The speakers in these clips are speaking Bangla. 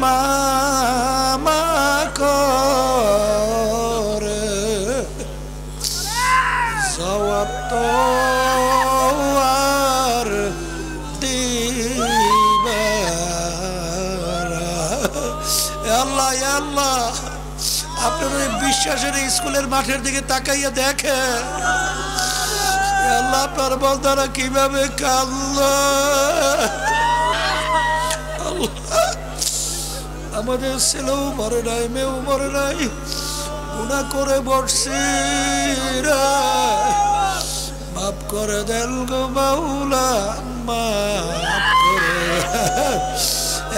মামা করে জবাব তো আর দিবে না। আল্লাহ আল্লাহ আপনার ওই বিশ্বাসের স্কুলের মাঠের দিকে তাকাইয়া দেখে আল্লাহ আপনার বন্দারা কিভাবে কাঁদলো। আমাদের ছেলেও মরে নাই, মেয়েও মরে নাই, গুনাহ করে বসছি রে, মাফ করে দেন গো মাওলা, মাফ করে।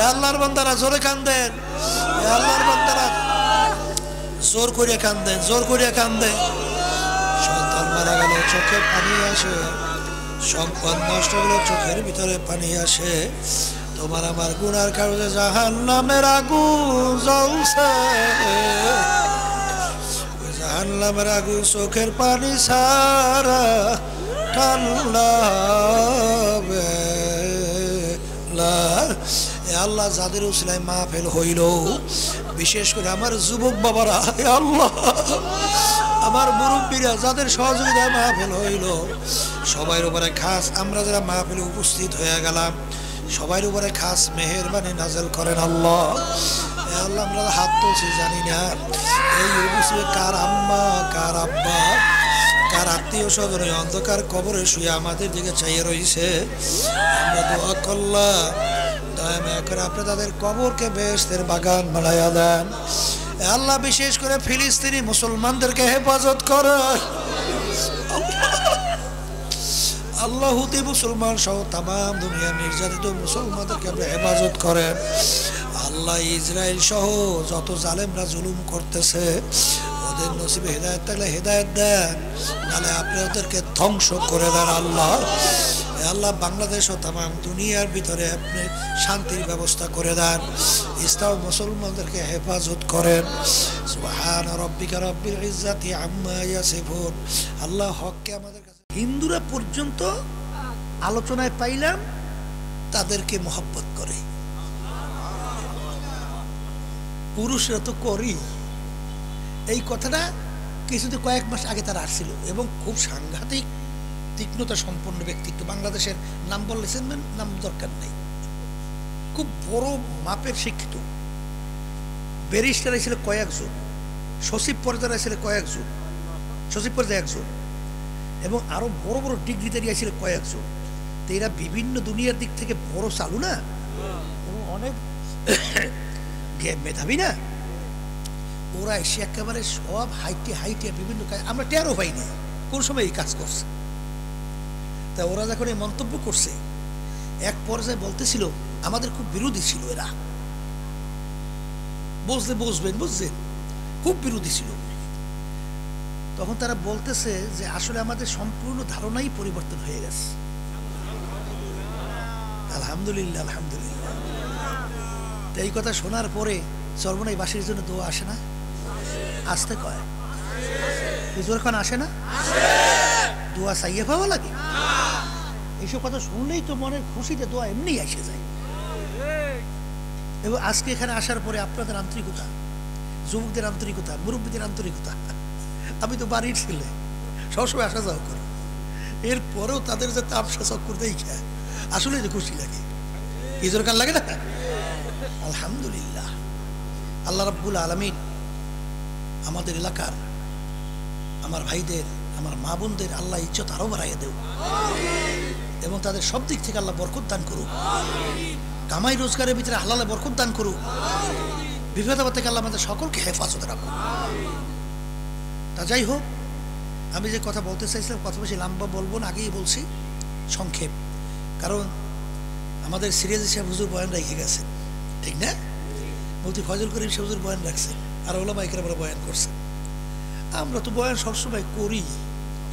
আল্লাহর বান্দারা জোরে কান্দেন, আল্লাহর বান্দারা জোর করে কান্দেন, জোর করে কান্দেন। সন্তান মারা গেল চোখে পানি আসে, সম্পদ নষ্ট হলে চোখের ভিতরে পানি আসে। তোমার আমার গুনার কারণে জাহান্নামের আগুন জ্বলছে, জাহান্নামের আগুন চোখের পানি ছাড়া ঠান্ডা হবে না। আল্লাহ যাদের উসিলায় মাহফিল হইল, বিশেষ করে আমার যুবক বাবারা, আল্লাহ আমার মুরব্বীরা যাদের সহযোগিতায় মাহফিল হইল, সবার উপরে খাস আমরা যারা মাহফিলে উপস্থিত হয়ে গেলাম, সবার উপরে খাস মেহেরবানি নাজেল করেন আল্লাহ। আল্লাহ আমরা হাত তুলছি জানি না এই উপস্থিত কার আম্মা, কার আব্বা, কার আত্মীয় স্বজন অন্ধকার কবরে শুয়ে আমাদের দিকে চাইয়ে রয়েছে। আমরা দোয়া করলাম দয়া মায়া করে আপনি তাদের কবরকে বেহেশতের বাগান বানাইয়া দেন আল্লাহ। বিশেষ করে ফিলিস্তিনি মুসলমানদেরকে হেফাজত করেন আল্লাহ। হুতি মুসলমান সহ তামাম দুনিয়া নির্যাতিত মুসলমানদেরকে আপনি হেফাজত করেন আল্লাহ। ইসরায়েল সহ যত জালেমরা জুলুম করতেছে ওদের নসিবে হেদায়েত থাকলে হেদায়েত দেন, নাহলে আপনি ওদেরকে ধ্বংস করে দেন আল্লাহ। আল্লাহ বাংলাদেশ ও তামাম দুনিয়ার ভিতরে আপনি শান্তির ব্যবস্থা করে দেন, ইসলাম মুসলমানদেরকে হেফাজত করেন। সুবহান রাব্বিকা রাব্বিল ইজ্জাতি আম্মা ইয়াসিফুন। আল্লাহ হককে আমাদের কাছে হিন্দুরা পর্যন্ত আলোচনায় পাইলাম তাদেরকে মহব্বত করে, পুরুষরা তো করি। এই কথাটা কিছুদিন কয়েক মাস আগে তারা আসছিল এবং খুব সাংঘাতিক তীক্ষ্ণতা সম্পন্ন ব্যক্তিত্ব। বাংলাদেশের নাম বললেছেন, নাম দরকার নেই, খুব বড় মাপের শিক্ষিত। ব্যারিস্টার ছিল কয়েকজন, সচিব পর্যায়ে ছিল কয়েকজন, সচিব পর্যায়ে একজন, এবং আরো বড় বড় ডিগ্রিধারী ছিল কয়েকজন। তো এরা বিভিন্ন দুনিয়ার দিক থেকে বড় চালু না, এবং অনেক মেধাবী না। ওরা এসে একেবারে সব হাইটে হাইটে বিভিন্ন কাজ, আমরা টেরও পাই না কোন সময় এই কাজ করছে। তা ওরা যখন এই মন্তব্য করছে, এক পর্যায়ে বলতেছিল আমাদের খুব বিরোধী ছিল এরা, বুঝছেন, খুব বিরোধী ছিল। তখন তারা বলতেছে যে আসলে আমাদের সম্পূর্ণ ধারণাই পরিবর্তন হয়ে গেছে। আলহামদুলিল্লাহ, আলহামদুলিল্লাহ। তো এই কথা শোনার পরে চরমনাই বাসীর জন্য দোয়া আসে না? আসতে কয় হুজুর খান আসে না? দোয়া চাইয়ে পাওয়া লাগে। এইসব কথা শুনলেই তো মনের খুশিতে দোয়া এমনি এসে যায়। এবং আজকে এখানে আসার পরে আপনাদের আন্তরিকতা, যুবকদের আন্তরিকতা, মুরব্বীদের আন্তরিকতা, আমি তো বাড়ির ছেলে, সবসময় আসা যাওয়া করি, এরপরেও তাদের যে তাপসা চক্কর দেখে আসলে যে খুশি লাগে, কি দরকার লাগে না? আলহামদুলিল্লাহ। আল্লাহ রাব্বুল আলামিন আমাদের এলাকার আমার ভাইদের, আমার মা বোনদের আল্লাহ ইজ্জত আরো বাড়াইয়া দেও এবং তাদের সব দিক থেকে আল্লাহ বরকত দান করুক। কামাই রোজগারের ভিতরে হালালে বরকত দান করুক। বিপদ আপদ থেকে আল্লাহ আমাদের সকলকে হেফাজতে রাখুক। তা যাই হোক, আমি যে কথা বলতে চাইছিলাম, কথা বেশি লম্বা বলবো না, আগেই বলছি সংক্ষেপ। কারণ আমাদের সিরিয়াজি সাহেব হুজুর বয়ান রেখে গেছে, ঠিক না? মুফতি ফজল করিম সাহেব হুজুর বয়ান রাখছে, আর ওলামা ইকরামরা বয়ান করছে। আমরা তো বয়ান সবসময় করি,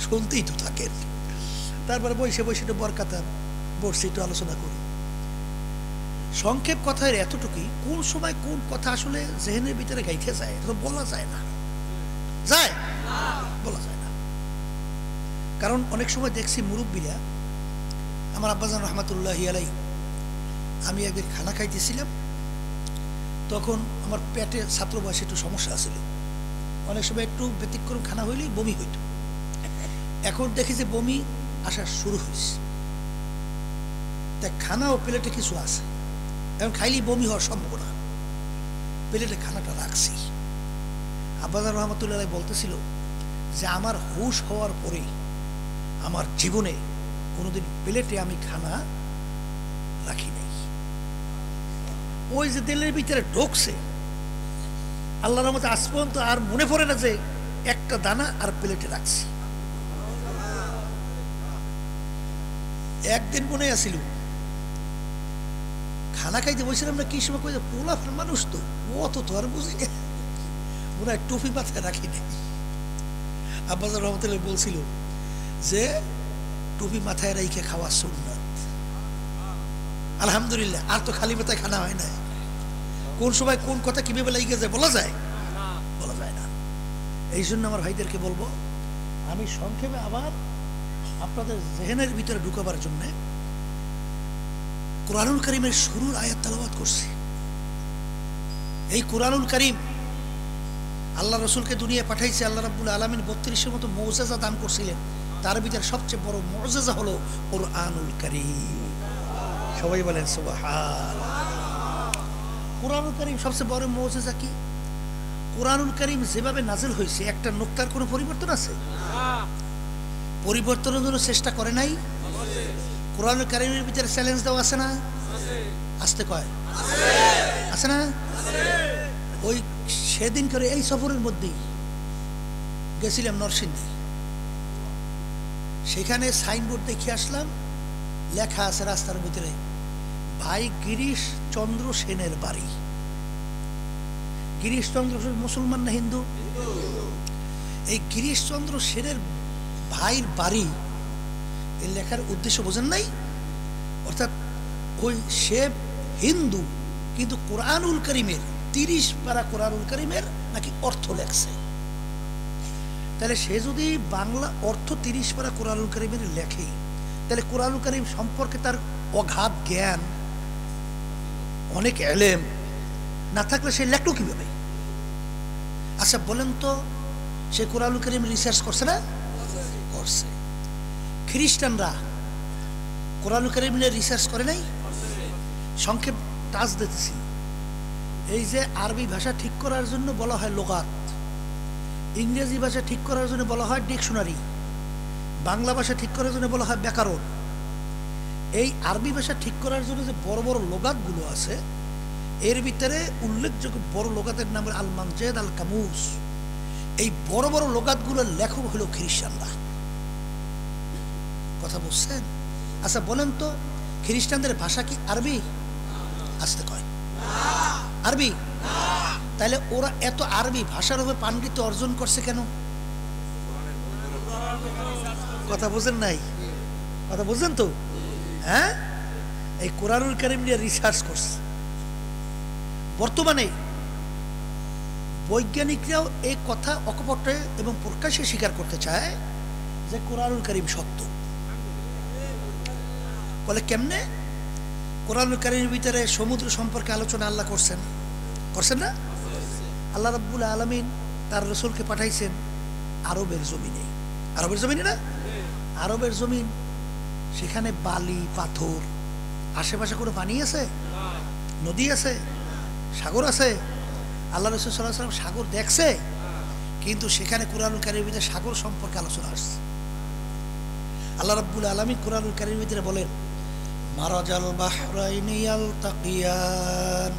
শুনতেই তো থাকেন। তারপরে বসে বসে একটু বরকাতা বসছি, একটু আলোচনা করি। সংক্ষেপ কথার এতটুকুই, কোন সময় কোন কথা আসলে জেহেনের ভিতরে গাইতে যায় এটা তো বলা যায় না, যায় বলা যায় না। কারণ অনেক সময় দেখছি মুরব্বীরা, আমার আব্বাজান রহমাতুল্লাহি আলাইহি, আমি একদিন খানা খাইতেছিলাম, তখন আমার পেটে ছাত্র বয়সে একটু সমস্যা ছিল, অনেক সময় একটু ব্যতিক্রম খানা হইলেই বমি হইত। এখন দেখি যে বমি আসা শুরু হয়েছে, তাই খানা ও প্লেটে কিছু আছে, এখন খাইলেই বমি হওয়ার সম্ভাবনা, প্লেটে খানাটা রাখছি। আব্বাজান রহমতুল্লাহ বলতেছিল যে আমার হুশ হওয়ার পরেই আমার জীবনে কোনোদিন প্লেটে আমি খানা রাখি নাই। ওই যে তেলের ভিতরে ঢোকছে, আল্লাহর রহমতে আজ পর্যন্ত আর মনে পড়ে না যে একটা দানা আর প্লেটে রাখছি। একদিন মনে আসিল খানা খাইতে বলছিলাম না, কি সময় কই পোলা মানুষ তো অত তো আর বুঝি না, মনে হয় টুপি মাথায় রাখি নাই। আব্বাজান রহমতুল্লাহ বলছিল যে টুপি মাথায় রেখে খাওয়া সুন্নাত। আলহামদুলিল্লাহ, আর তো খালি মাথায় খানা হয় না। কোন সময় কোন কথা কিভাবে লেগে যায় বলা যায়? বলা যায় না। এই জন্য আমার ভাইদেরকে বলবো, আমি সংক্ষেপে আবার আপনাদের জেহেনের ভিতরে ঢুকাবার জন্য কুরআনুল কারীমের শুরুর আয়াত তেলাওয়াত করছি। এই কুরআনুল কারীম আল্লাহ রসুলকে দুনিয়া পাঠাইছে, আল্লাহ রাব্বুল আলামিন ৩২-এর মতো মুআজিজা দান করছিলেন, তার ভিতরে সবচেয়ে বড় মুআজিজা হলো কুরআনুল কারীম। সবাই বলেন সুবহানাল্লাহ। কুরআনুল কারীম সবচেয়ে বড় মুআজিজা কি? কুরআনুল কারীম যেভাবে নাজিল হয়েছে, একটা নুকতার কোনো পরিবর্তন আছে? পরিবর্তনের জন্য চেষ্টা করে নাই? কুরআনুল কারীমের ভিতরে চ্যালেঞ্জ দেওয়া আছে না? আসতে কয় আছে না? ওই সেদিন করে এই সফরের মধ্যেই গেছিলাম নরসিংদী, সেখানে সাইনবোর্ড দেখে আসলাম, লেখা আছে রাস্তার ভিতরে, ভাই গিরিশ চন্দ্র সেনের বাড়ি। গিরিশ চন্দ্র সেন মুসলমান না হিন্দু? এই গিরিশ চন্দ্র সেনের ভাইয়ের বাড়ি, এই লেখার উদ্দেশ্য বোঝেন নাই? অর্থাৎ ওই সে হিন্দু, কিন্তু কুরআনুল কারীমের ৩০ পারা কুরআনুল কারীমের নাকি অর্থ লেখছে। তাহলে সে যদি বাংলা অর্থ ৩০ পারা কুরআনুল কারীমের লেখে, তাহলে কুরআনুল কারীম সম্পর্কে তার অগাধ জ্ঞান, অনেক এলেম না থাকলে সে লেখলো কিভাবে? আচ্ছা বলেন তো, সে কুরআনুল কারীম রিসার্চ করছে না? করছে। খ্রিস্টানরা কুরআনুল কারীম নিয়ে রিসার্চ করে নাই? সংক্ষেপ টাচ দিতেছি। এই যে আরবি ভাষা ঠিক করার জন্য বলা হয় লুগাত, ইংরেজি ভাষা ঠিক করার জন্য বলা হয় ডিকশনারি, বাংলা ভাষা ঠিক করার জন্য বলা হয় ব্যাকরণ। এই আরবি ভাষা ঠিক করার জন্য যে বড় বড় লুগাতগুলো আছে, এর ভিতরে উল্লেখযোগ্য বড় লুগাতের নাম আল মানজেদ, আল কামুস। এই বড় বড় লুগাতগুলোর লেখক হলো খ্রিস্টানরা। কথা বুঝছেন? আচ্ছা বলেন তো, খ্রিস্টানদের ভাষা কি আরবি? আসতে কয় আরবি? তাহলে ওরা এত আরবি ভাষার উপর পাণ্ডিত্য অর্জন করছে কেন? কথা বুঝেন নাই? কথা বুঝছেন তো? হ্যাঁ, এই কুরআনুল কারীম নিয়ে রিসার্চ করছে। বর্তমানে বৈজ্ঞানিকরাও এই কথা অকপটে এবং প্রকাশ্যে স্বীকার করতে চায় যে কুরআনুল কারীম সত্য। বলে কেমনে? কুরআনুল কারীমের ভিতরে সমুদ্র সম্পর্কে আলোচনা আল্লাহ করছেন, করছেন না? আল্লাহ রাব্বুল আলামিন তার রাসূলকে পাঠাইছেন আরবের জমিনে। আরবের জমিনে না? আরবের জমিন, সেখানে বালি পাথর, আশেপাশে কোনো পানি আছে? নদী আছে? সাগর আছে? আল্লাহ রাসূল সাল্লাল্লাহু আলাইহি ওয়াসাল্লাম সাগর দেখছে, কিন্তু সেখানে কুরআনুল কারীমের ভিতরে সাগর সম্পর্কে আলোচনা আসছে। আল্লাহ রাব্বুল আলামিন কুরআনুল কারীমের ভিতরে বলেন, মারাজাল বাহরাইনি ইয়ালতাকিয়ান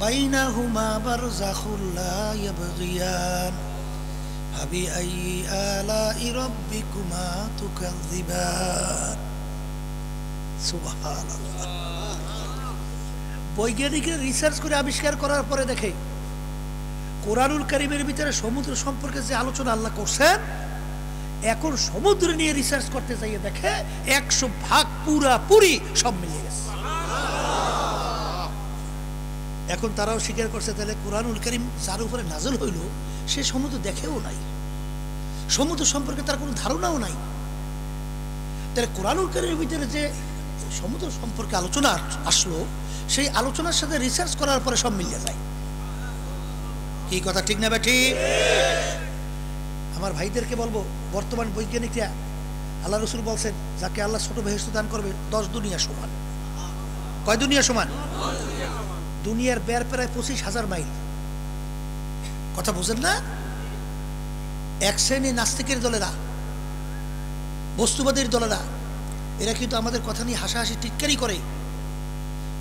বাইনাহুমা বারযাখুল লা ইয়াবগিয়ান ফাবিআইয়ি আলাই রাব্বিকুমা তুকাযযিবান। সুবহানাল্লাহ। বৈজ্ঞানিকরা রিসার্চ করে আবিষ্কার করার পরে দেখে কুরআনুল কারীমের ভিতরে সমুদ্র সম্পর্কে যে আলোচনা আল্লাহ করছেন, এখন সমুদ্র নিয়ে রিসার্চ করতে যাইয়ে দেখে 100% পুরাপুরি সব মিলে গেছে। এখন তারাও স্বীকার করছে, তাহলে কুরআনুল কারীম যার উপরে নাযিল হইল সে সমুদ্র দেখেও নাই, সমুদ্র সম্পর্কে তার কোনো ধারণাও নাই। তাহলে কুরআনুল কারীমের ভিতরে যে সমুদ্র সম্পর্কে আলোচনা আসলো, সেই আলোচনার সাথে রিসার্চ করার পরে সব মিলিয়ে যায়। কি কথা ঠিক না বেঠি? আমার ভাইদেরকে বলবো, বর্তমান বৈজ্ঞানিকরা, আল্লাহ রসুল বলছেন যাকে আল্লাহ ছোট বেহেশত দান করবে 10 দুনিয়া সমান। কয় দুনিয়া সমান? দুনিয়ার বের প্রায় 25,000 মাইল। কথা বুঝেন না? এক শ্রেণী নাস্তিকের দলেরা, বস্তুবাদীর দলেরা, এরা কিন্তু আমাদের কথা নিয়ে হাসাহাসি টিটকারি করে,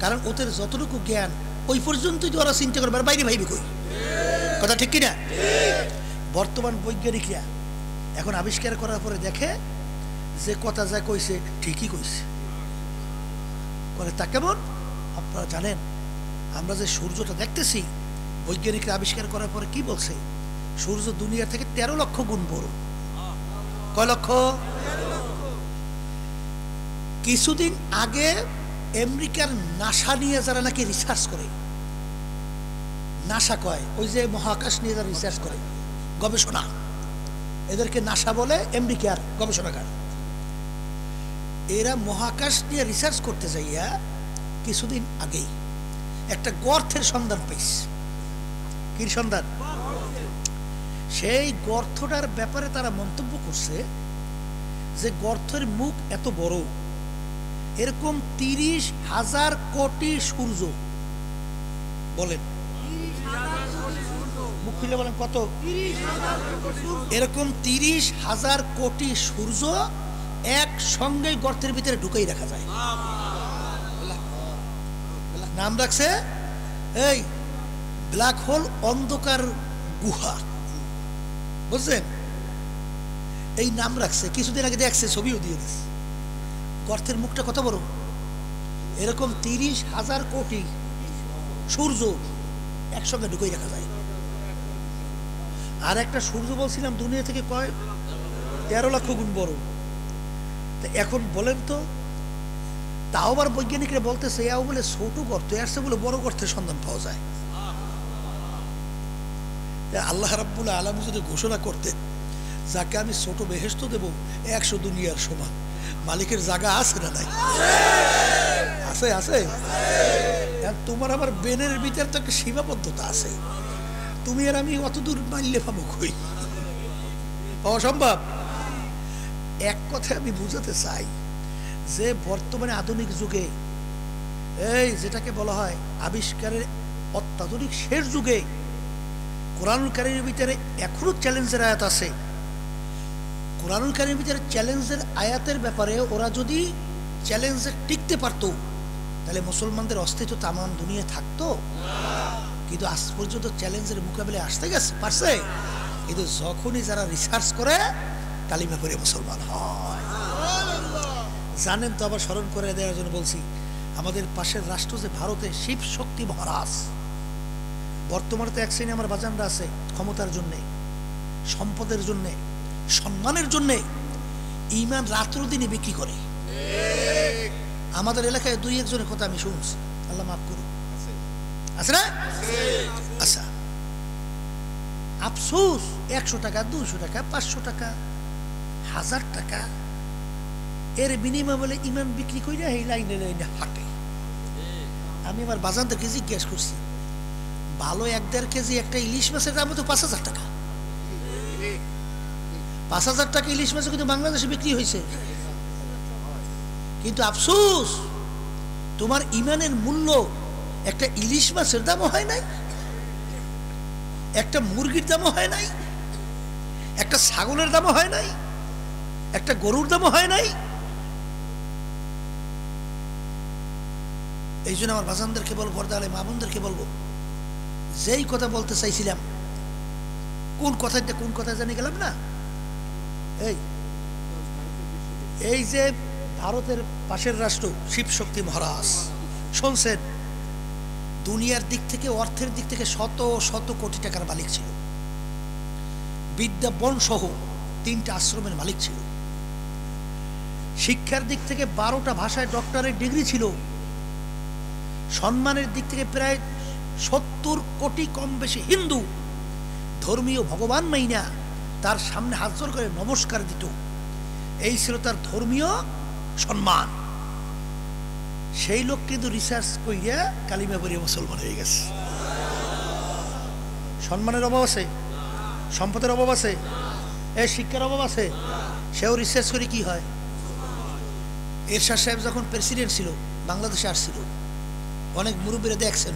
কারণ ওদের যতটুকু জ্ঞান ওই পর্যন্তই তো ওরা চিন্তা করবে, আর বাইরে ভাইবে কই। কথা ঠিক কিনা? বর্তমান বৈজ্ঞানিকরা এখন আবিষ্কার করার পরে দেখে যে কথা যা কইছে ঠিকই কইছে। বলে তা কেমন? আপনারা জানেন আমরা যে সূর্যটা দেখতেছি, বৈজ্ঞানিকরা আবিষ্কার করার পরে কি বলছে? সূর্য দুনিয়া থেকে 13 লক্ষ গুণ বড়। কয় লক্ষ? কিছুদিন আগে আমেরিকার নাসা নিয়ে যারা নাকি রিসার্চ করে, নাসা কয় ওই যে মহাকাশ নিয়ে যারা রিসার্চ করে, গবেষণা, এদেরকে নাসা বলে, আমেরিকার গবেষণাগার। এরা মহাকাশ নিয়ে রিসার্চ করতে যাইয়া কিছুদিন আগেই একটা গর্তের সন্ধান পেয়েছে। কি সন্ধান? সেই গর্তটার ব্যাপারে তারা মন্তব্য করছে যে গর্তের মুখ এত বড়, এরকম 30,000 কোটি সূর্য। বলেন মুখ খুলে বলেন কত? এরকম 30,000 কোটি সূর্য একসঙ্গে গর্তের ভিতরে ঢুকাই রাখা যায়। নাম রাখছে এই ব্ল্যাক হোল, অন্ধকার গুহা। বুঝছেন? এই নাম রাখছে। কিছুদিন আগে দেখছে, ছবিও দিয়ে দিচ্ছে। গর্তের মুখটা কত বড়? এরকম 30,000 কোটি সূর্য একসঙ্গে ঢুকাই রাখা যায়। আর একটা সূর্য বলছিলাম দুনিয়া থেকে কয় 13 লক্ষ গুণ বড়। এখন বলেন তো, তাও আবার বৈজ্ঞানিকরা বলতেছে এও বলে ছোট গর্ত আসছে বলে বড় গর্তের সন্ধান পাওয়া যায়। আল্লাহ রাব্বুল আলামিন যদি ঘোষণা করতেন যাকে আমি ছোট বেহেশত দেব 100 দুনিয়ার সমান, মালিকের জায়গা আছে না নাই? আছে, আছে। তোমার আমার বেনের ভিতরে তো একটা সীমাবদ্ধতা আছে। তুমি আর আমি অত দূর মাইলে পাবো কই? পাওয়া সম্ভব? এক কথায় আমি বুঝাতে চাই যে বর্তমানে আধুনিক যুগে, এই যেটাকে বলা হয় আবিষ্কারের অত্যাধুনিক শেষ যুগে, কোরআনুল কারীমের ভিতরে এখনো চ্যালেঞ্জের আয়াত আছে। কোরআনুল কারীমের ভিতরে চ্যালেঞ্জের আয়াতের ব্যাপারে ওরা যদি চ্যালেঞ্জে টিকতে পারতো, তাহলে মুসলমানদের অস্তিত্ব তামাম দুনিয়া থাকতো। কিন্তু আজ পর্যন্ত চ্যালেঞ্জের মোকাবিলায় আসতে গেছে পারছে। কিন্তু যখনই যারা রিসার্চ করে কালিমা পড়ে মুসলমান হয়। জানেন তো, আবার স্মরণ করে দেওয়ার জন্য বলছি, আমাদের পাশের রাষ্ট্র যে ভারতে শিব শক্তি মহারাজ, বর্তমানে তো এক শ্রেণী আমার বাজানরা আছে ক্ষমতার জন্যে, সম্পদের জন্যে, সম্মানের জন্যে ইমান রাত্র দিনে বিক্রি করে। আমাদের এলাকায় 2-1 জনের কথা আমি শুনছি, আল্লাহ মাফ করুন, আছে না? আচ্ছা, আফসোস 100 টাকা, 200 টাকা, 500 টাকা, 1000 টাকা এর বিনিময় বলে ইমান বিক্রি করে এই লাইনে লাইনে হাঁটে। আমি আমার বাজানদেরকে জিজ্ঞেস করছি, ভালো 1-1.5 কেজি একটা ইলিশ মাছের দাম তো 5,000 টাকা। 5,000 টাকা ইলিশ মাছ কিন্তু বাংলাদেশে বিক্রি হয়েছে। কিন্তু আফসোস, তোমার ইমানের মূল্য একটা ইলিশ মাছের দামও হয় নাই, একটা মুরগির দামও হয় নাই, একটা ছাগলের দামও হয় নাই, একটা গরুর দামও হয় নাই। এই জন্য আমার বাজানদেরকে বলবো, পর্দালে মা বোনদেরকে বলবো, যেই কথা বলতে চাইছিলাম, কোন কথায় জানি গেলাম না। এই যে ভারতের পাশের রাষ্ট্র শিব শক্তি মহারাজ, শুনছেন দুনিয়ার দিক থেকে, অর্থের দিক থেকে শত শত কোটি টাকার মালিক ছিল। বিদ্যা বন সহ 3টা আশ্রমের মালিক ছিল। শিক্ষার দিক থেকে 12টা ভাষায় ডক্টরেট ডিগ্রি ছিল। সম্মানের দিক থেকে প্রায় 70 কোটি কম বেশি হিন্দু ধর্মীয় ভগবান মাইনা তার সামনে হাত জোড় করে নমস্কার দিত। এই ছিল তার ধর্মীয় সম্মান। সেই লোক কিন্তু রিসার্চ কইরা কালিমা পড়িয়ে মুসলমান হয়ে গেছে। সম্মানের অভাব আছে, সম্পদের অভাব আছে, এই শিক্ষার অভাব আছে, সেও রিসার্চ করে কি হয়। এরশাদ সাহেব যখন প্রেসিডেন্ট ছিল, বাংলাদেশে আসছিল, অনেক মুরব্বীরা দেখছেন,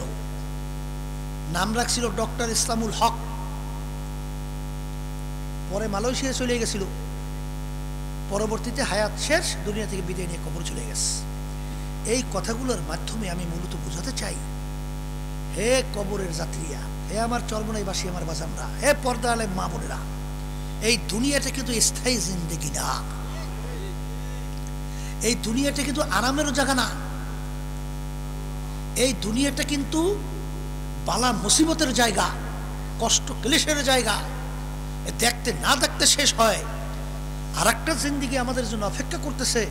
নাম রাখছিল ডক্টর ইসলামুল হক। পরে মালয়েশিয়া চলে গেছিল, পরবর্তীতে হায়াত শেষ, দুনিয়া থেকে বিদায় নিয়ে কবর চলে গেছে। এই কথাগুলোর মাধ্যমে আমি মূলত বোঝাতে চাই, হে কবরের যাত্রীরা, হে আমার চরমনাইবাসী, আমার বাজানরা, হে পর্দা আলেম মা বোনেরা, এই দুনিয়াটা কিন্তু স্থায়ী জিন্দেগি না, এই দুনিয়াটা কিন্তু আরামেরও জায়গা না, এই দুনিয়াটা কিন্তু বালা মুসিবতের জায়গা, কষ্ট ক্লেশের জায়গা। দেখতে না দেখতে শেষ হয়। আর একটা জিন্দিগি আমাদের জন্য অপেক্ষা করতেছে,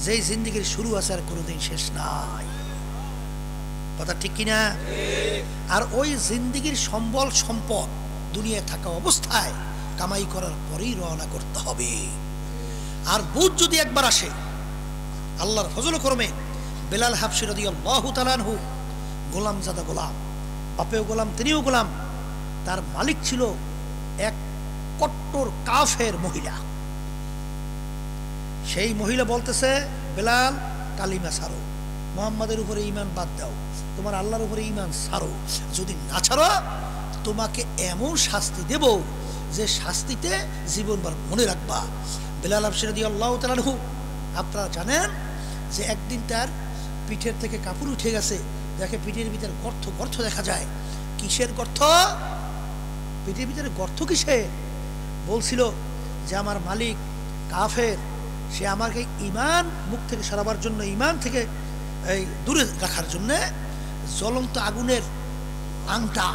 যেই জিন্দিগির শুরু আছে আর কোনোদিন শেষ নাই। কথা ঠিক কিনা? আর ওই জিন্দিগির সম্বল সম্পদ দুনিয়ায় থাকা অবস্থায় কামাই করার পরেই রওনা করতে হবে। আর বুঝ যদি একবার আসে, আল্লাহর ফজল করমে বেলাল হাবশী রাদিয়াল্লাহু তাআলা আনহু গোলামজাদা গোলাম, বাপেও গোলাম, তিনিও গোলাম। তার মালিক ছিল এক কট্টর কাফের মহিলা। সেই মহিলা বলতেছে, বেলাল কালিমা ছাড়ো, মুহাম্মাদের উপরে ঈমান বাদ দাও, তোমার আল্লাহর উপরে ঈমান ছাড়ো, যদি না ছাড়ো তোমাকে এমন শাস্তি দেব যে শাস্তিতে জীবনভর মনে রাখবা। বেলাল হাবশী রাদিয়াল্লাহু তাআলা আনহু, আপনারা জানেন যে একদিন তার পিঠের থেকে কাপড় উঠে গেছে, দেখে পিঠের ভিতরে গর্ত গর্ত দেখা যায়। কিসের গর্ত? পিঠের ভিতরে গর্ত কিসে? বলছিল যে আমার মালিক কাফের, সে আমাকে ঈমান মুখ থেকে সরাবার জন্য, ঈমান থেকে এই দূরে রাখার জন্য জ্বলন্ত আগুনের আংটা,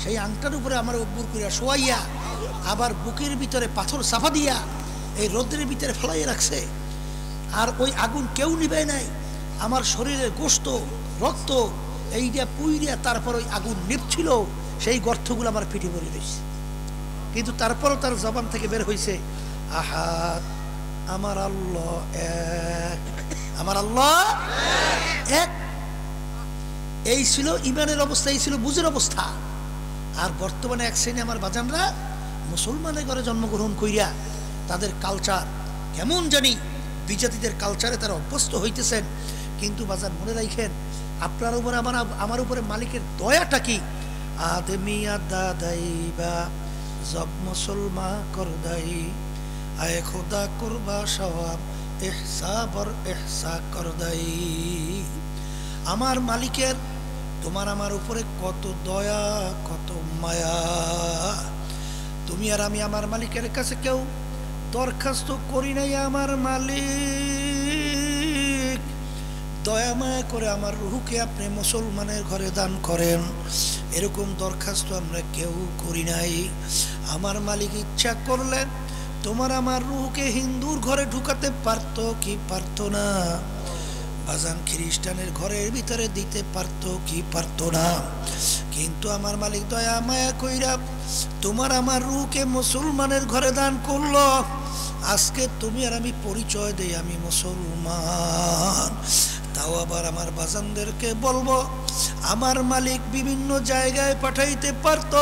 সেই আংটার উপরে আমার অব্বুর করিয়া শোয়াইয়া, আবার বুকের ভিতরে পাথর চাপা দিয়া এই রোদ্রের ভিতরে ফেলাইয়া রাখছে। আর ওই আগুন কেউ নিবে নাই, আমার শরীরের গোশত রক্ত এইটা পুইরিয়া তারপর ওই আগুন নিভছিল, সেই গর্তগুলো আমার পিঠে ভরে রয়েছে। কিন্তু তারপরও তার জবান থেকে বের হয়েছে, আহাদ, আমার আল্লাহ এক, আমার আল্লাহ এক। এই ছিল ঈমানের অবস্থা, এই ছিল বুঝের অবস্থা। আর বর্তমানে এক শ্রেণী আমার বাজানরা মুসলমানের ঘরে জন্মগ্রহণ কইরা তাদের কালচার কেমন জানি বিজাতিদের কালচারে তারা অভ্যস্ত হইতেছেন। কিন্তু বাজার মনে রাখেন, আপনার উপরে আমার উপরে মালিকের দয়াটা কি? আদমি আদা দাইবা জব মুসলমা করদাই, আয় খোদা করবা সওয়াব ইহসা বর ইহসা করদাই। আমার মালিকের তোমার আমার উপরে কত দয়া, কত মায়া। তুমি আর আমি আমার মালিকের কাছে কেউ দরখাস্ত করি নাই, আমার মালিক দয়া মায়া করে আমার রুহকে আপনি মুসলমানের ঘরে দান করেন, এরকম দরখাস্ত আমরা কেউ করি নাই। আমার মালিক ইচ্ছা করলেন তোমার আমার রুহকে হিন্দুর ঘরে ঢুকাতে পারতো কি পারতো না? বাজান খ্রিস্টানের ঘরের ভিতরে দিতে পারতো কি পারতো না? কিন্তু আমার মালিক দয়া মায়া কইরা তোমার আমার রুহকে মুসলমানের ঘরে দান করলো। আজকে তুমি আর আমি পরিচয় দেই আমি মুসলমান। তাও আবার আমার বাজানদেরকে বলবো, আমার মালিক বিভিন্ন জায়গায় পাঠাইতে পারত,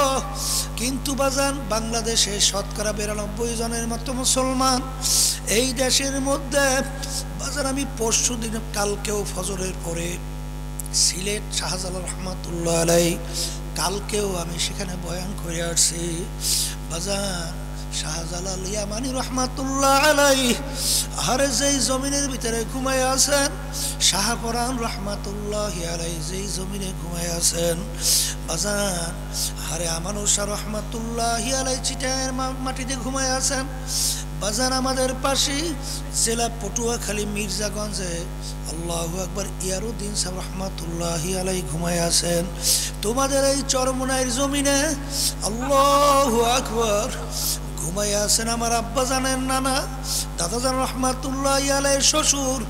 কিন্তু বাজান বাংলাদেশে শতকরা 92 জনের মতো মুসলমান। এই দেশের মধ্যে বাজান আমি পরশু দিন, কালকেও ফজরের পরে সিলেট শাহজালাল রহমাতুল্লাহ আলাই, কালকেও আমি সেখানে বয়ান করে আসছি। বাজান শাহজালাল ইয়ামানি রহমাতুল্লাহ আলাই আরে যেই জমিনের ভিতরে ঘুমায় আছেন, শাহপরান রহমাতুল্লাহ আলাই যেই জমিনে ঘুমায় আছেন, বাজান আরে আমানুর শাহ রহমাতুল্লাহ আলাই চিটাঙের মাটিতে ঘুমায় আছেন। বাজান আমাদের পাশে জেলা পটুয়াখালী মির্জাগঞ্জে আল্লাহু আকবার ইয়ারউদ্দিন সাহেব রহমাতুল্লাহ আলাই ঘুমায় আছেন। তোমাদের এই চরমনাইয়ের জমিনে আল্লাহু আকবার ঘুমাইয়া আছেন আমার আব্বা জানের নানা দাদাজান রহমাতুল্লাহ আলাই শ্বশুর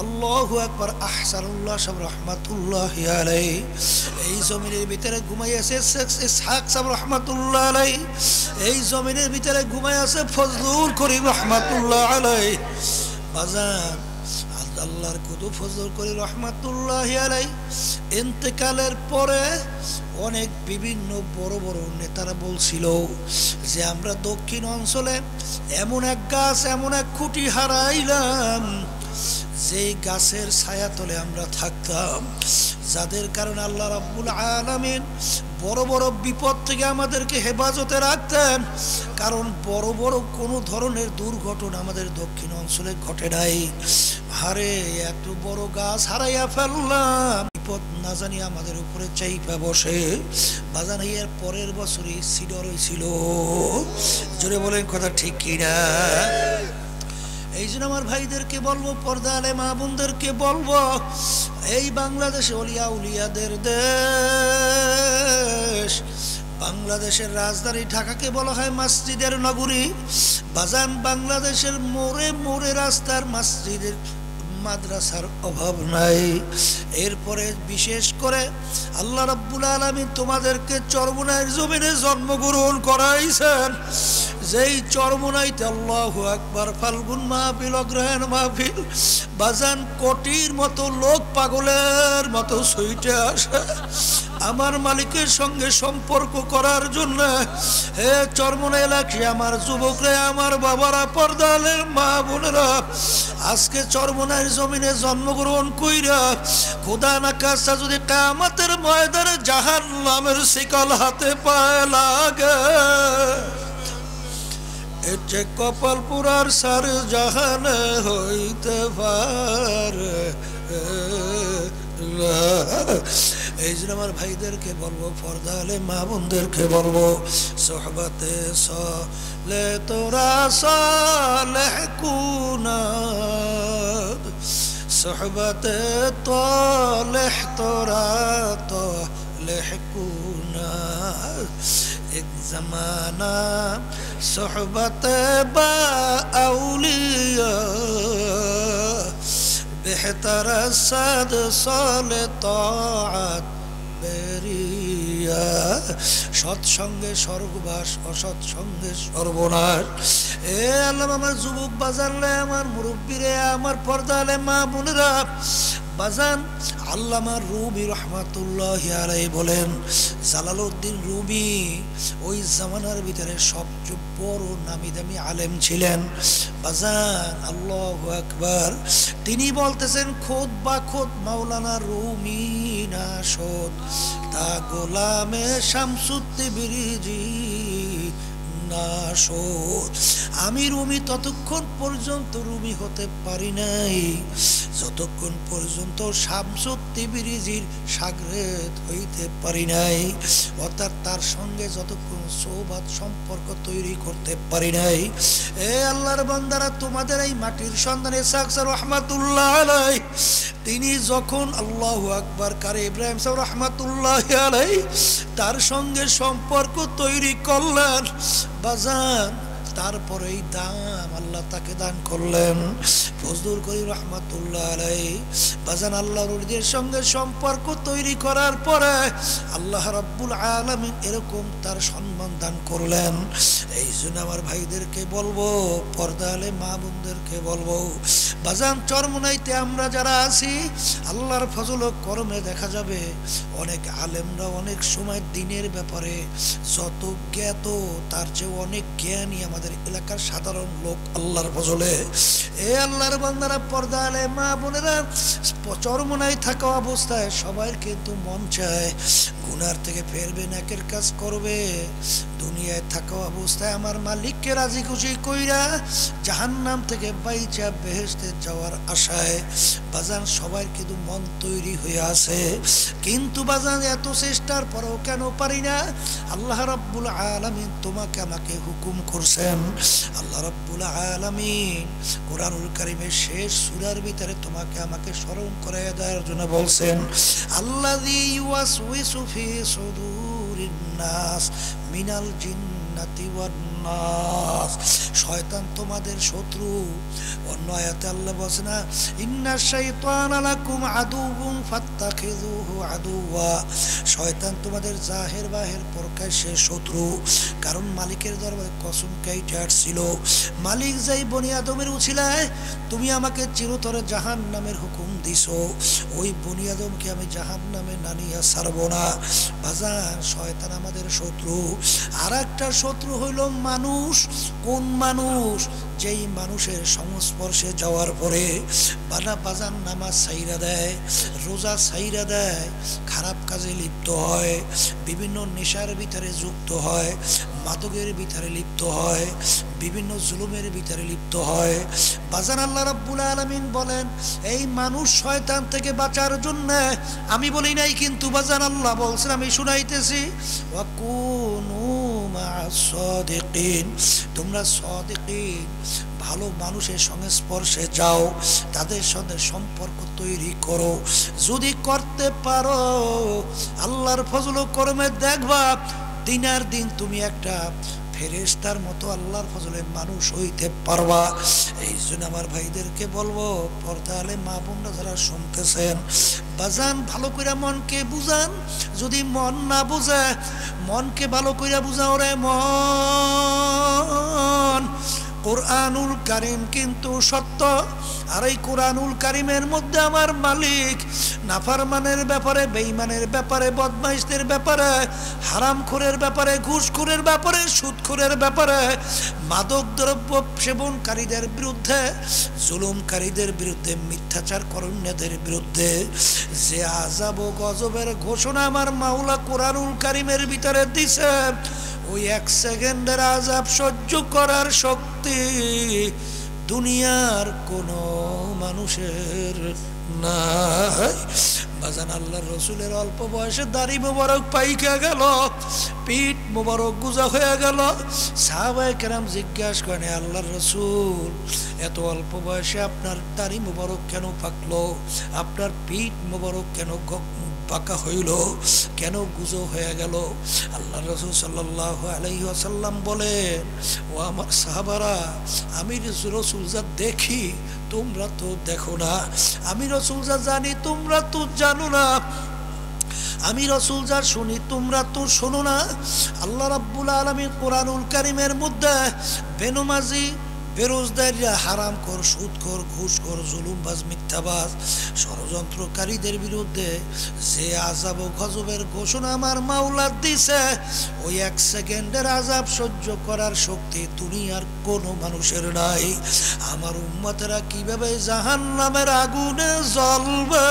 আল্লাহু আকবার আহসানুল্লাহ সাহেব রহমাতুল্লাহ আলাই। এই জমিনের ভিতরে ঘুমাইয়া আছে ইসহাক সাহেব রহমাতুল্লাহ আলাই। এই জমিনের ভিতরে ঘুমাইয়া আছে ফজলুল করিম রহমাতুল্লাহ আলাই। বাজান আল্লাহর কুতুব ফজল করি রহমাতুল্লাহি আলাইহি ইন্তেকালের পরে অনেক বিভিন্ন বড় বড় নেতারা বলছিল যে আমরা দক্ষিণ অঞ্চলে এমন এক গাছ, এমন এক খুঁটি হারাইলাম, যেই গাছের ছায়াতলে আমরা থাকতাম, যাদের কারণে আল্লাহ রাব্বুল আলামিন বড় বড় বিপদ থেকে আমাদেরকে হেফাজতে রাখতেন। কারণ বড় বড় কোনো ধরনের দুর্ঘটনা আমাদের দক্ষিণ অঞ্চলে ঘটে নাই। হারে এত বড় গাছ হারাইয়া ফেললাম, বিপদ না জানি আমাদের উপরে চাইপা বসে। বাজান এর পরের বছরই সিডর হয়েছিল। জোরে বলেন কথা ঠিক কিনা? এই জন্য আমার ভাইদেরকে বলবো, পর্দা আলে মা বোনদেরকে বলবো, এই বাংলাদেশে অলিয়া উলিয়াদের দেশ। বাংলাদেশের রাজধানী ঢাকাকে বলা হয় মসজিদের নগরী। বাজান বাংলাদেশের মোড়ে মোড়ে রাস্তার মসজিদের মাদ্রাসার অভাব নাই। এরপরে বিশেষ করে আল্লাহ রাব্বুল আলামিন তোমাদেরকে চরমোনাইয়ের জমিনে জন্মগ্রহণ করাইছেন। যেই চরমোনাইতে আল্লাহু আকবার ফাল্গুন মাহফিল, অগ্রহায়ণ মাহফিল, বাজান কোটির মতো লোক পাগলের মতো ছুটে আসে আমার মালিকের সঙ্গে সম্পর্ক করার জন্য। হে চরমোনাই এলাকায় আমার যুবকরা, আমার বাবারা, পর্দালের মা বোনেরা, আজকে চরমোনাইয়ের জমিনে জন্মগ্রহণ কইরা খোদা না কাজটা যদি কিয়ামতের ময়দানে জাহান্নামের শিকল হাতে পায় লাগে, এর যে কপাল পুরার সার জাহানে হইতে পারে। এই জন্য আমার ভাইদেরকে বলবো, পর্দা আলে মা বোনদেরকে বলবো, সোহবতে সলে তোরা সালেহ কুনাদ, সোহবতে তলেহ তোরা তলেহ কুনাদ। এক জমানা সোহবতে বা আউলিয়া বেহতর সাদ সালে তাআত বেরিয়া। সৎসঙ্গে স্বর্গবাস, অসৎসঙ্গে সর্বনাশ। এ আল্লাহ আমার যুবক বাজারলে, আমার মুরব্বীরে, আমার পর্দা আলে মা বোনেরা, বাজান আল্লামা রুমি রহমাতুল্লাহি আলাইহি বলেন, জালালউদ্দিন রুমি ওই জামানার ভিতরে সবচেয়ে বড় নামি দামি আলেম ছিলেন। বাজান আল্লাহু আকবার। তিনি বলতেছেন, খোদ বা খোদ মাওলানা রুমি না শোধ, তা গোলামে শামসুত্তিবরিজি না শোধ। আমি রুমি ততক্ষণ পর্যন্ত রুমি হতে পারি নাই যতক্ষণ পর্যন্ত শামসুত্তিবরিজির শাগরেদ হইতে পারি নাই, অর্থাৎ তার সঙ্গে যতক্ষণ সোহবত সম্পর্ক তৈরি করতে পারি নাই। এ আল্লাহর বান্দারা, তোমাদের এই মাটির সন্তান ইসহাক স্যার রহমাতুল্লাহ আলাইহি, তিনি যখন আল্লাহু আকবার কারি ইব্রাহিম স্যার রহমাতুল্লাহ আলাইহি তার সঙ্গে সম্পর্ক তৈরি করলেন, বাজান তারপরে এই দাম আল্লাহ তাকে দান করলেন। ফজলুল করিম রহমাতুল্লাহ আলাইহি বাজান আল্লাহর ওলিদের সঙ্গে সম্পর্ক তৈরি করার পরে আল্লাহ রাব্বুল আলামিন এরকম তার সম্মান দান করলেন। এই জন্য আমার ভাইদেরকে বলবো, পর্দা আলে মা বোনদেরকে বলবো, বাজান চরমোনাইতে আমরা যারা আছি, আল্লাহর ফজল ও করমে দেখা যাবে অনেক আলেমরা অনেক সময় দিনের ব্যাপারে যত জ্ঞাত তার চেয়ে অনেক জ্ঞানী আমাদের এলাকার সাধারণ লোক আল্লাহর ফজলে। এ আল্লাহর বান্দারা, পর্দা আলে মা বোনেরা, চরমোনাই থাকা অবস্থায় সবাই কিন্তু মন চায় গুনার থেকে ফেরবে, নেকের কাজ করবে। দুনিয়ায় থাকা অবস্থায় আমার মালিককে রাজি খুশি কইরা জাহান্নাম থেকে বাইচা বেহেশতে যাওয়ার আশায় বাজান সবাই কিন্তু মন তৈরি হয়ে আছে। কিন্তু বাজান এত চেষ্টার পরেও কেন পারি না? আল্লাহ রাব্বুল আলামিন তোমাকে আমাকে হুকুম করছেন। আল্লাহ রাব্বুল আলামিন কোরআনুল কারীমের শেষ সূরার ভিতরে তোমাকে আমাকে স্মরণ করায় দেওয়ার জন্য বলছেন, আল্লাযী ইউওয়াসউইসু ফি সুদুরিন নাস মিনাল জিন্নাতি ওয়ান নাস। শয়তান তোমাদের শত্রু। অন্য আয়াতে আল্লাহ বলেন না, ইন্নাশ শাইতানা লাকুম আদুউন ফাত্তাখিযুহু আদুওয়া। শয়তান তোমাদের জাহের বাহের প্রকাশ্যে শত্রু। কারণ মালিকের দরবারে কসম কাইটে আসছিল, মালিক যাই বনি আদমের উছিলায় তুমি আমাকে চিরতরে জাহান্নামের হুকুম দিছো, ওই বনি আদমকে আমি জাহান্নামে না নিয়ে ছাড়ব না। বাজার শয়তান আমাদের শত্রু। আর একটা শত্রু হইল মানুষ। কোন মানুষ? যেই মানুষের সংস্পর্শে যাওয়ার পরে বাজান নামাজ ছাইরা দেয়, রোজা ছাইরা দেয়, খারাপ কাজে লিপ্ত হয়, বিভিন্ন নেশার ভিতরে যুক্ত হয়, মাদকের ভিতরে লিপ্ত হয়, বিভিন্ন জুলুমের ভিতরে লিপ্ত হয়। বাজান আল্লাহ রাব্বুল আলামিন বলেন এই মানুষ শয়তান থেকে বাঁচার জন্য, আমি বলি নাই কিন্তু বাজান আল্লাহ বলছেন, আমি শুনাইতেছি, ওয়াকুনু মা'আস সাদিকিন, তোমরা সাদিকিন ভালো মানুষের সংস্পর্শে যাও, তাদের সাথে সম্পর্ক তৈরি করো। যদি করতে পারো আল্লাহর ফজল ও করমে দেখবা দিনার দিন তুমি একটা ফেরেশতার মতো আল্লাহর ফজলে মানুষ হইতে পারবা। এই জন্য আমার ভাইদেরকে বলবো, পর্দা আলে মা বোনরা যারা শুনতেছেন, বাজান ভালো করে মনকে বুঝান। যদি মন না বুঝে, মনকে ভালো করে বুঝাও রে মন। কোরআনুল কারীম কিন্তু সত্য, আর এই কোরআনুল কারীমের মধ্যে আমার মালিক নাফরমানের ব্যাপারে, বেঈমানের ব্যাপারে, বদমাইশদের ব্যাপারে, হারামখোরের ব্যাপারে, ঘুষখোরের ব্যাপারে, সুদখোরের ব্যাপারে, মাদক দ্রব্য সেবনকারীদের বিরুদ্ধে, জুলুমকারীদের বিরুদ্ধে, মিথ্যাচারকরণীদের বিরুদ্ধে যে আযাব ও গজবের ঘোষণা আমার মাওলা কোরআনুল কারীমের ভিতরে দিছে, ওই এক সেকেন্ডের আযাব সহ্য করার শক্তি দুনিয়ার কোনো মানুষের নাই। বাজান আল্লাহর রসুলের অল্প বয়সে দাড়ি মোবারক পাইকা গেল, পিঠ মোবারক গুজা হয়ে গেল। সাহাবায়ে কেরাম জিজ্ঞাসা করেন, আল্লাহর রসুল এত অল্প বয়সে আপনার দাড়ি মোবারক কেন পাকলো, আপনার পিঠ মোবারক কেন পাকা হইল, কেন গুজো হয়ে গেল? আল্লাহ রাসূল সাল্লাল্লাহু আলাইহি ওয়াসাল্লাম বলেন, ও আমার সাহাবারা, আমি রাসূল যা দেখি তোমরা তো দেখো না, আমি রাসূল যা জানি তোমরা তো জানো না, আমি রাসূল যা শুনি তোমরা তো শোনো না। আল্লাহ রাব্বুল আলামিন কোরআনুল কারীমের মধ্যে বেনমাজি, বেরোজগারিরা, হারামখোর, সুদখোর, ঘুষখোর, জুলুমবাজ, মিথ্যাবাজ, ষড়যন্ত্রকারীদের বিরুদ্ধে যে আযাব ও গজবের ঘোষণা আমার মাওলা দিছে, ওই এক সেকেন্ডের আযাব সহ্য করার শক্তি দুনিয়ার কোনো মানুষের নাই। আমার উম্মতেরা কিভাবে জাহান্নামের আগুনে জ্বলবে,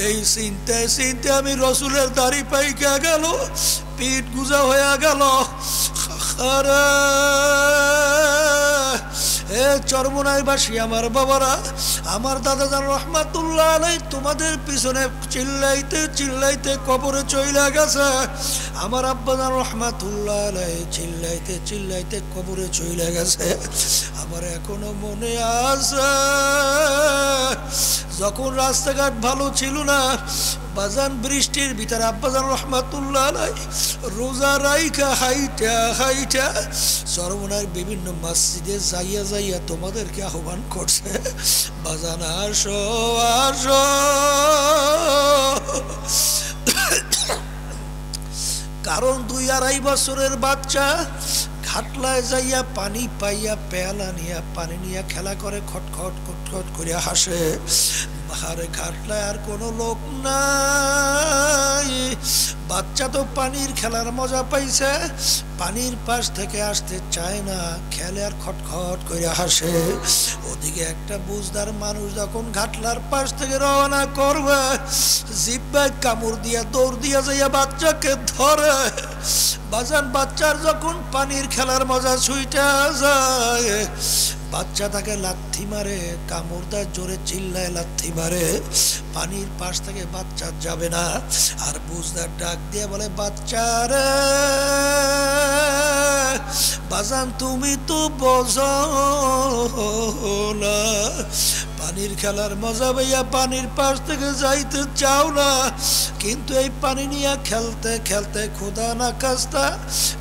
এই চিন্তায় চিন্তায় আমি রসুলের দাড়ি পাইকা গেল, পিঠ গুজা হয়ে গেল। আরে এ চরমনাইবাসী আমার বাবারা, আমার দাদা জান রহমাতুল্লাহ আলাইহি তোমাদের পিছনে চিল্লাইতে চিল্লাইতে কবরে চইলা গেছে। আমার আব্বা জান রহমাতুল্লাহ আলাইহি চিল্লাইতে চিল্লাইতে কবরে চইলা গেছে। আমার এখনো মনে আছে যখন রাস্তাঘাট ভালো ছিল না, বাজান বৃষ্টির ভিতরে আব্বাজান রহমাতুল্লাহ আলাইহি রোজা রাইখা হাইটা হাইটা চরমনার বিভিন্ন মসজিদে যাইয়া যাইয়া তোমাদেরকে আহ্বান করছে, বাজান আসো আসো। কারণ 2-2.5 বছরের বাচ্চা ঘাটলায় যাইয়া পানি পাইয়া পেয়ালা নিয়া পানি নিয়ে খেলা করে, খটখট খটখট করে হাসে। বাহারে ঘাটলায় আর কোনো লোক নাই, বাচ্চা তো পানির খেলার মজা পাইছে, পানির পাশ থেকে আসতে চায় না, খেলে আর খটখট করে হাসে। ওদিকে একটা বুঝদার মানুষ যখন ঘাটলার পাশ থেকে রওনা করবে, জিব্বায় কামড় দিয়া দৌড় দিয়া যাইয়া বাচ্চাকে ধরে। বাজান বাচ্চার যখন পানির খেলার মজা ছুইটা যায়, বাচ্চা তাকে লাথি মারে, কামড় দেয়, জোরে চিল্লায় লাথি মারে, পানির পাশ থেকে বাচ্চা যাবে না। আর বুঝদার ডাক দিয়ে বলে, বাচ্চারে বাজান তুমি তো বোঝো না, পানির খেলার মজা ভাইয়া পানির পাশ থেকে যাইতে চাও না, কিন্তু এই পানি নিয়ে খেলতে খেলতে খোদা না কাস্তা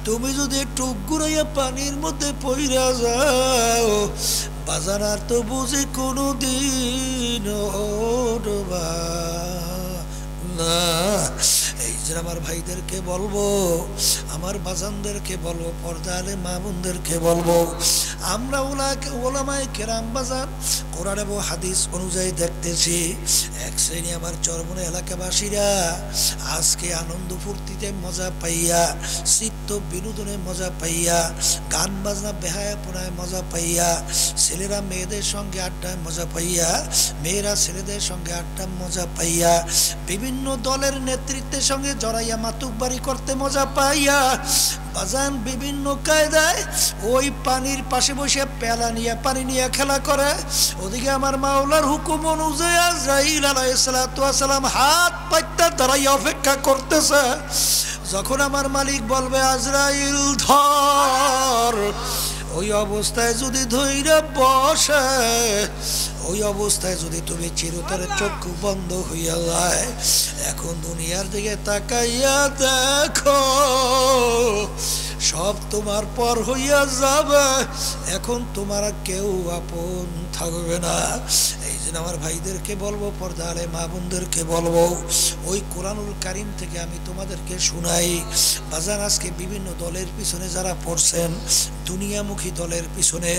তুমি যদি একটু ঘুরাইয়া পানির মধ্যে পইরা যাও বাজার আর তো বুঝি কোনো দিন ওঠবা না। এই যে আমার ভাইদেরকে বলবো, আমার বাজানদেরকে বলবো, পর্দালে মা বোনদেরকে বলবো, আমরা ওলামায়ে কেরাম বাজান কোরআন এবং হাদিস অনুযায়ী দেখতেছি এক শ্রেণী আমার চরমনে এলাকাবাসীরা আজকে আনন্দ ফুর্তিতে মজা পাইয়া, চিত্ত বিনোদনে মজা পাইয়া, গান বাজনা বেহায়াপনায় মজা পাইয়া, ছেলেরা মেয়েদের সঙ্গে আড্ডায় মজা পাইয়া, মেয়েরা ছেলেদের সঙ্গে আড্ডা মজা পাইয়া, বিভিন্ন দলের নেতৃত্বের সঙ্গে জড়াইয়া মাতুকবাড়ি করতে মজা পাইয়া বাজান বিভিন্ন কায়দায় ওই পানির পাশে বসে পেলা নিয়ে পানি নিয়ে খেলা করে। ওদিকে আমার মাওলার হুকুম অনুযায়ী আজরাইল আলাইহিস সালাতু ওয়াস সালাম হাত পাইতে দাঁড়াইয়া অপেক্ষা করতেছে। যখন আমার মালিক বলবে আজরাইল ধর, ওই অবস্থায় যদি ধইরা বসে, ওই অবস্থায় যদি তুমি চিরতরে চক্ষু বন্ধ হইয়া যায়, এখন দুনিয়ার দিকে তাকাইয়া দেখো সব তোমার পর হইয়া যাবে, এখন তোমার কেউ আপন থাকবে না। এই জন্য আমার ভাইদেরকে বলবো, পর্দালে মা বোনদেরকে বলবো, ওই কোরআনুল কারীম থেকে আমি তোমাদেরকে শুনাই বাজান। আজকে বিভিন্ন দলের পিছনে যারা পড়ছেন, দুনিয়ামুখী দলের পিছনে,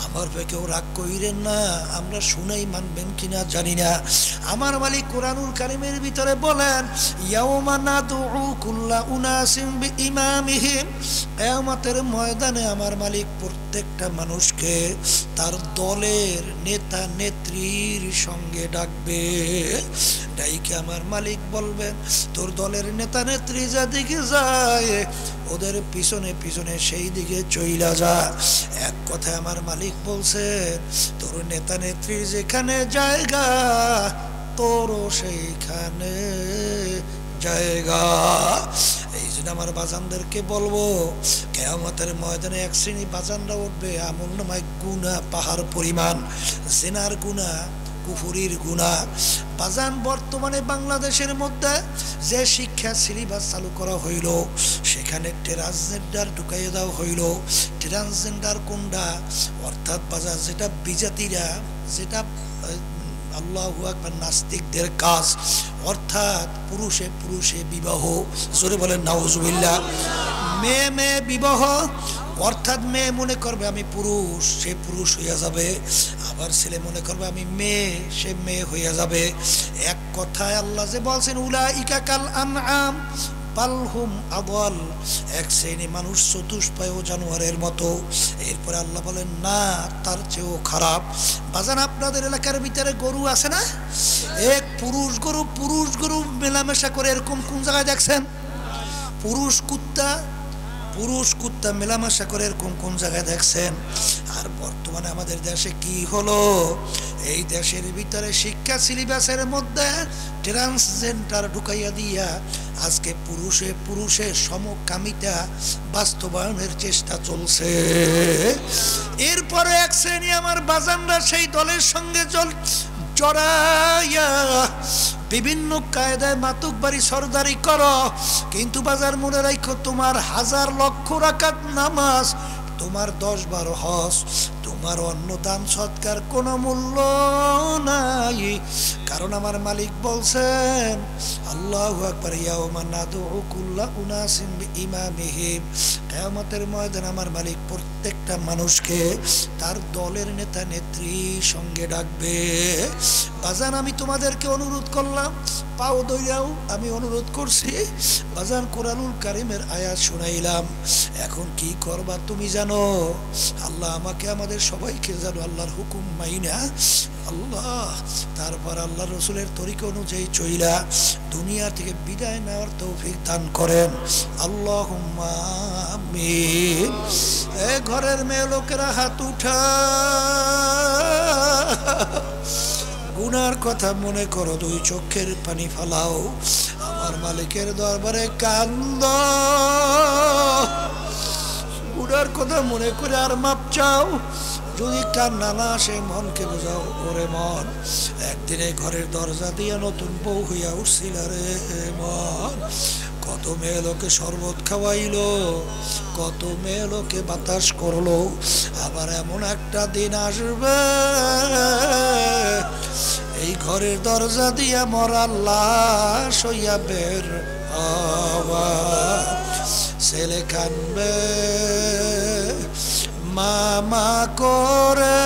আমার কেউ রাগ কইরেন না, আমরা শুনাই মানবেন কিনা জানি না। আমার মালিক কোরআনুল কারীমের ভিতরে বলেন ইয়াউমা নাদউ কুল্লা উনাসিম বিইমামিহিম, কিয়ামতের ময়দানে আমার মালিক প্রত্যেকটা মানুষকে তার দলের নেতা নেত্রীর সঙ্গে ডাকবে। ডাইকে আমার মালিক বলবেন তোর দলের নেতা নেত্রী যেদিকে যায় ওদের পিছনে পিছনে সেই দিকে চইলা যা। এক কথায় আমার মালিক বলছেন তোর নেতা নেত্রীর যেখানে জায়গা তোরও সেইখানে জায়গা। এই জন্য আমার বাজানদেরকে বলবো, কিয়ামতের ময়দানে এক শ্রেণী বাজানরা উঠবে, আমল নামায় গুনাহ পাহাড় পরিমাণ, জিনার গুনাহ, কুফরির গুনাহ। বাজান বর্তমানে বাংলাদেশের মধ্যে যে শিক্ষা সিলেবাস চালু করা হইল, সেখানে ট্রান্সজেন্ডার ঢুকাইয়ে দেওয়া হইল। ট্রান্সজেন্ডার কোনটা? অর্থাৎ বাজার যেটা বিজাতিরা, যেটা আল্লাহু আকবার নাস্তিকদের কাজ, অর্থাৎ পুরুষে পুরুষে বিবাহ, জোরে বলেন নাউজুবিল্লাহ। মেয়ে মেয়ে বিবাহ, অর্থাৎ মেয়ে মনে করবে আমি পুরুষ, সে পুরুষ হইয়া যাবে, আবার ছেলে মনে করবে আমি মেয়ে, সে মেয়ে হইয়া যাবে। এক কথায় আল্লাহ যে বলছেন উলাইকা কাল আনআম বালহুম আদাল, এক শ্রেণী মানুষ চতুষ্পায় জানোয়ারের মতো। এরপরে আল্লাহ বলেন না, তার চেয়েও খারাপ। বাজান আপনাদের এলাকার ভিতরে গরু আছে না, এক পুরুষ গরু মেলামেশা করে, এরকম কোন জায়গায় দেখছেন? পুরুষ কুত্তা মেলামেশা করে এরকম কোন জায়গায় দেখছেন? আর বর্তমানে আমাদের দেশে কি হলো, এই দেশের ভিতরে শিক্ষা সিলেবাসের মধ্যে ট্রান্সজেন্ডার ঢুকাইয়া দিয়া আজকে পুরুষে পুরুষের সমকামিতা বাস্তবায়নের চেষ্টা চলছে। এরপরে এক শ্রেণী আমার বাজানরা সেই দলের সঙ্গে জড়াইয়া বিভিন্ন কায়দায় মাতুকবাড়ি সরদারি করো, কিন্তু বাজার মনে রাখো তোমার 1000 লক্ষ রাকাত নামাজ, তোমার 10-12 হজ, তোমার অন্ন দান সৎকার কোনো মূল্য নাই। কারণ আমার মালিক বলছেন আল্লাহু আকবার ইয়াউমা নাদউ কুল্লা উনাসিম বিইমামিহিম, কিয়ামতের ময়দানে আমার মালিক প্রত্যেকটা মানুষকে তার দলের নেতা নেত্রী সঙ্গে ডাকবে। বাজান আমি তোমাদেরকে অনুরোধ করলাম, পাও দইরাও আমি অনুরোধ করছি, বাজান কোরআনুল কারীমের আয়াত শুনাইলাম, এখন কি করবা তুমি জানো? আল্লাহ আমাকে আমাদের সবাইকে জানো আল্লাহর হুকুম মাইনা আল্লাহ, তারপর আল্লাহ রসুলের তরিকা অনুযায়ী চইলা দুনিয়া থেকে বিদায় নেওয়ার তৌফিক দান করেন, আল্লাহুম্মা আমিন। এ ঘরের মেয়ে লোকেরা হাত উঠা, গুনার কথা মনে করো, 2 চোখের পানি ফালাও, আমার মালিকের দরবারে কান্দ, গুনার কথা মনে করে আর মাপ চাও। যদি কান্না না আসে মনকে বোঝাও, ওরে মন একদিনে ঘরের দরজা দিয়ে নতুন বউ হইয়া উঠছিল রে মন। কত মেয়ে লোকে শরবত খাওয়াইলো, কত মেয়ে লোকে বাতাস করলো, আবার এমন একটা দিন আসবে এই ঘরের দরজা দিয়া মরার লাশ হইয়া বের হওয়া। ছেলে কানবে মামা করে,